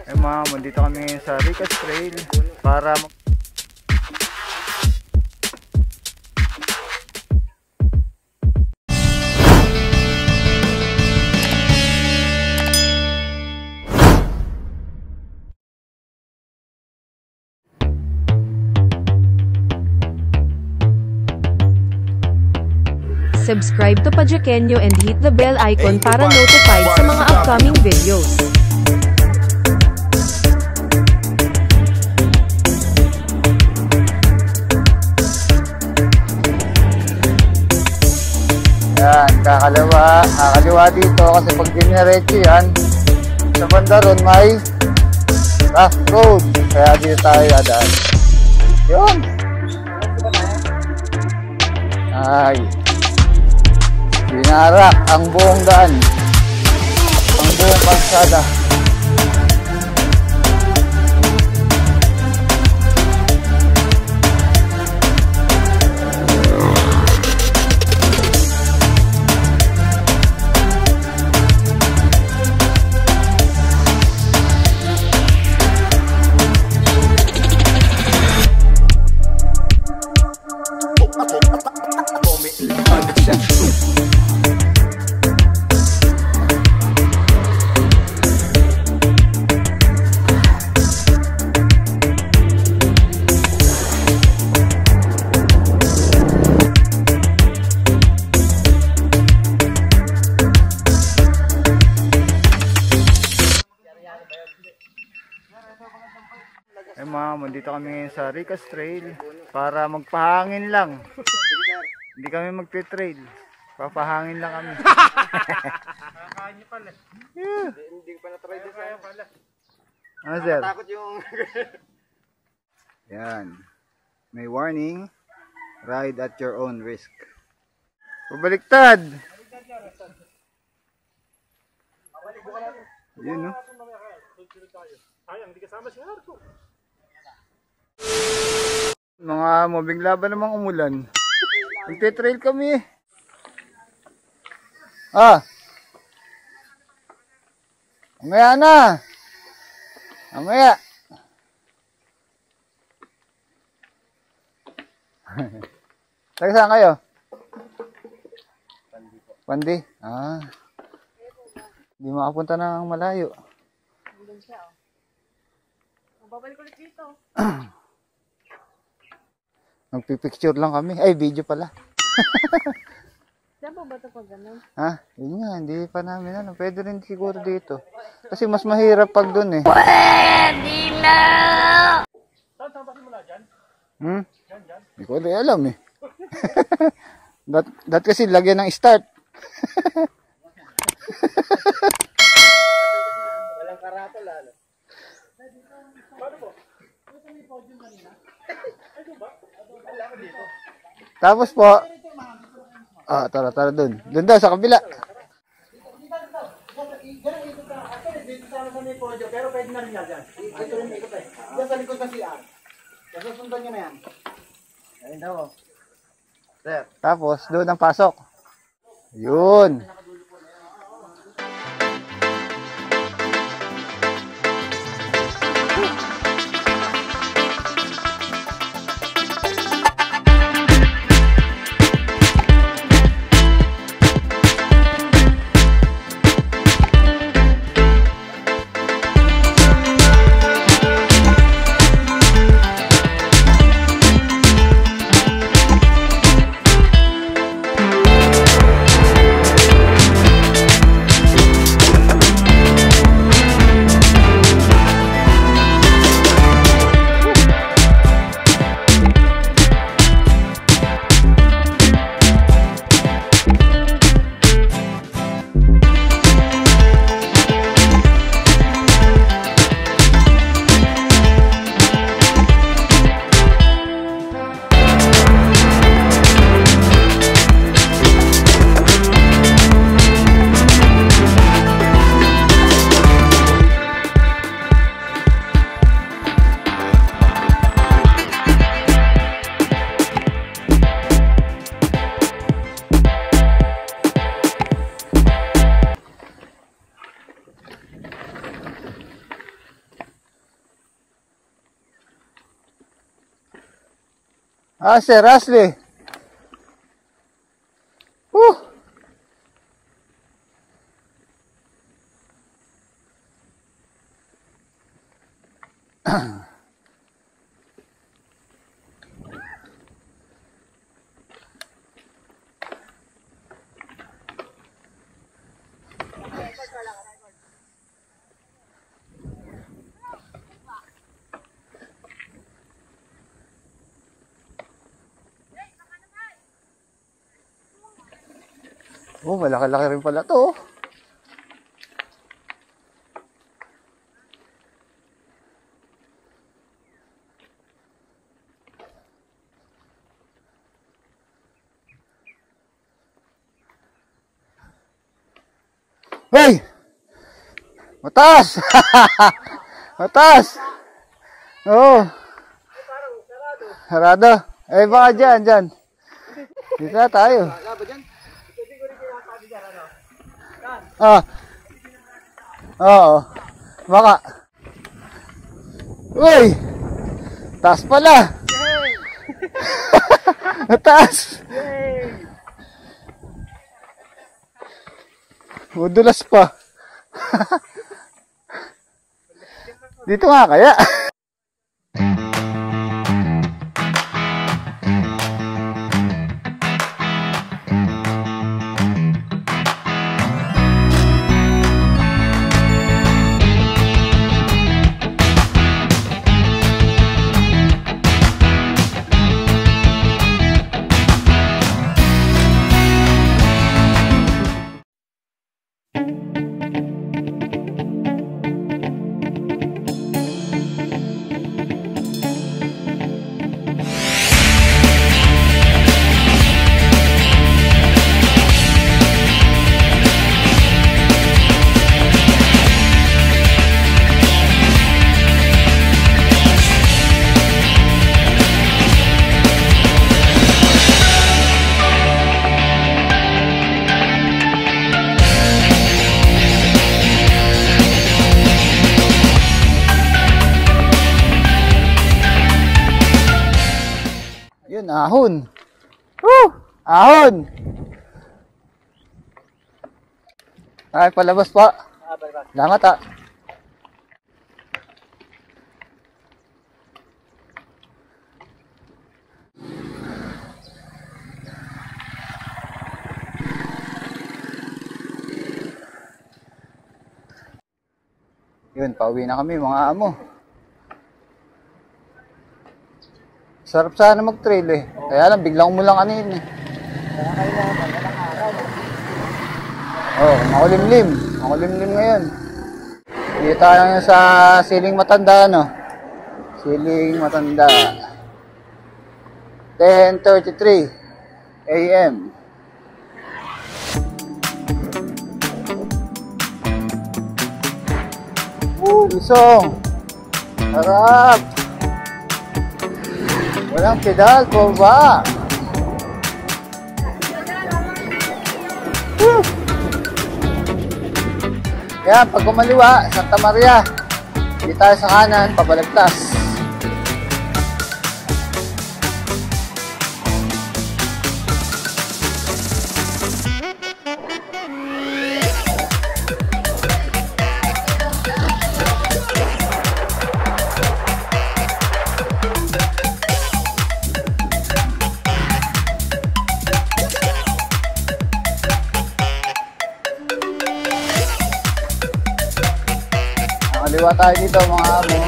Ay ma'am, dito kami sa Ricas Trail para subscribe to Pajaqueño and hit the bell icon para notified sa mga upcoming videos. yan, kakaliwa dito kasi pag diniretso yan sa banda ron may rough road, kaya dito tayo dadaan. Yun ay binarak ang buong daan, ang buong kalsada. Ay ma'am, dito kami sa Ricas Trail para magpahangin lang. Hindi kami magte-trail. Papahangin lang kami. Kakain niyo pala. Yeah. Hindi pa na-try din kaya pala. Ano sir? Takot yung... Yan. May warning. Ride at your own risk. Pabaliktad! Yun no? Sayang, hindi kasama si Harko. Mga mabing laban namang umulan. Magte-trail kami. Mamaya na. Mamaya. Taga saan kayo? Pandi. Hindi makapunta ng malayo. Nandun siya, oh. Mababalik ulit dito. Magpipicture lang kami. Ay, video pala. Saan po ba ito pag gano'n? Yun nga, hindi pa namin ano. Pwede rin siguro dito. Kasi mas mahirap pag dun eh. Pwede na! Saan ba simula dyan? Hindi ko rin alam eh. that kasi lagyan ng start. Walang karato lalo. Paano po? Tapos po, tara dun. Dun daw sa kabila. Pero pwede na rin yan dyan. Ito rin ikot eh. Diyan sa likod na CR. Kasusundan nyo na yan. Ayun daw. Sir. Tapos doon ang pasok. Yun. Sir Ashley. Oh, malaki-laki rin pala to. Hey! Mataas! Mataas! Oo. Sarado. Eh, baka dyan. Dito na tayo. Oo. Baka. Uy! Taas pala! Mataas! Madulas pa. Dito nga kaya. Yun, ahon. Woo! Ahon! Ay, palabas pa. Salamat ah. Yun, pauwi na kami mga amo. Sarap sana mag-trail eh. Kaya lang, biglang umulang kanina eh. Oh, makulimlim. Makulimlim ngayon. Dito tayo ngayon sa Siling Matanda, no? Siling Matanda. 10:33 AM. Isong. Sarap. Walang pedal po ba? Yan, pag kumaliwa, Santa Maria. Hindi tayo sa kanan, pabalagtas. Kaliwa tayo dito mga amo.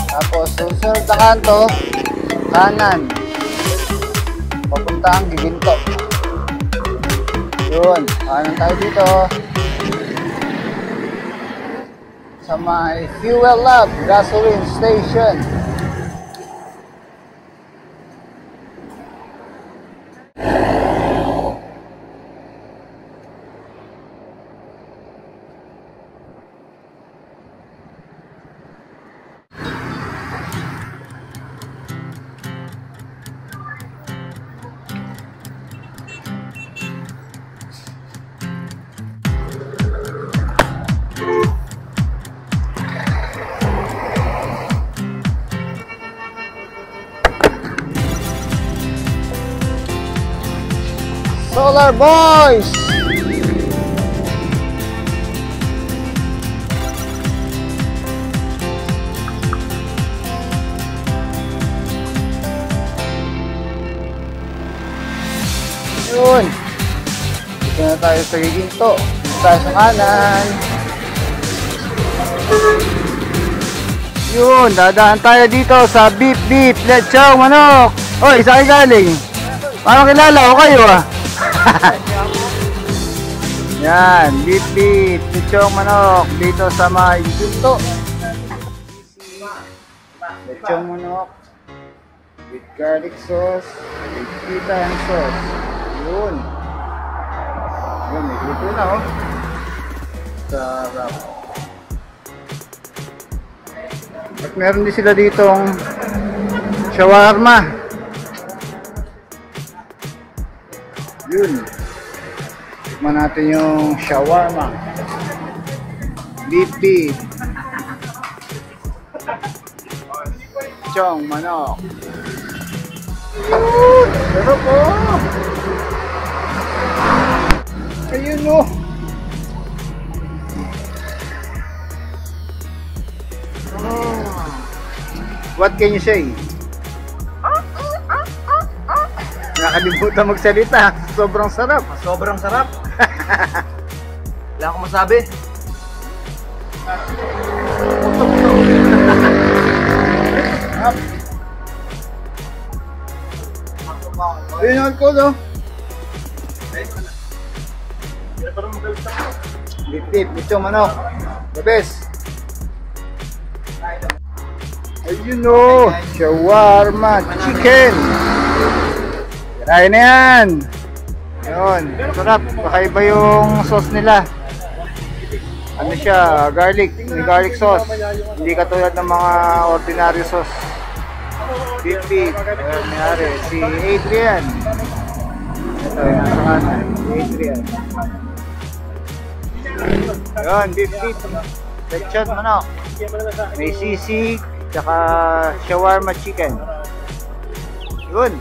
Tapos susunod na kanto, kanan. Papunta ang Giginto. Yun, kanan tayo dito. Sa may Fuel Lab Gasoline Station. Solar Boys! Yun. Dito na tayo sa giginto. Dito tayo sa kanan. Yun, dadaan tayo dito sa Beep Beep Lechong Manok. Oy, isa kayo galing. Parang kilala ko kayo ah. Yan, Beep Beep Lechong Manok dito sa may giginto. Lechong Manok with garlic sauce, with pita and sauce. Yun. Yun, may luto na oh. Sarap. At meron din sila ditong shawarma. Yun. Tikman natin yung shawarma. Beef beef. Chong manok. Yun. Sarap oh. Ayun oh. What can you say? Nakalimutan magsalita. Sobrang sarap. Sobrang sarap. Wala akong masabi. Ayun ko no. Beef beef, lechong manok. The best. Ayun o, shawarma chicken. Kirain na yan. Yun, sarap. Kakaiba yung sauce nila. Ano siya, garlic. May garlic sauce. Hindi katulad ng mga ordinary sauce. Beef beef. Ayan, mayari. Si Adrian. Ito yung nasa kanan. Si Adrian. Yun, beef beef. Lechon manok. May sisig. Tsaka shawarma chicken. Yun.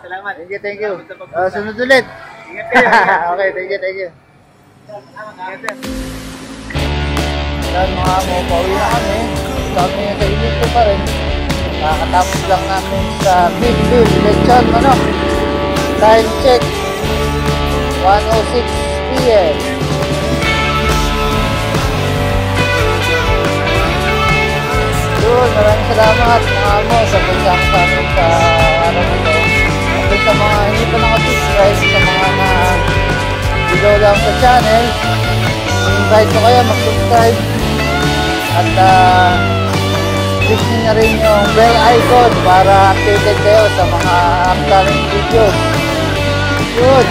Salamat. Thank you. Sunod ulit. Ingat kayo. Okay, thank you. Yan mga mo, pauwi na kami. Kami sa init ko pa rin. Nakakatapos lang namin sa Beef Beef Lechon manok. Time check 1:06 PM. Yun, maraming salamat mga mo sa pagsama sa amin sa araw nito. At sa mga hindi pa nakasubscribe, sa mga na video lang sa channel, invite ko kayo mag-subscribe at click nyo na rin yung bell icon para updated kayo sa mga upcoming videos. Yun!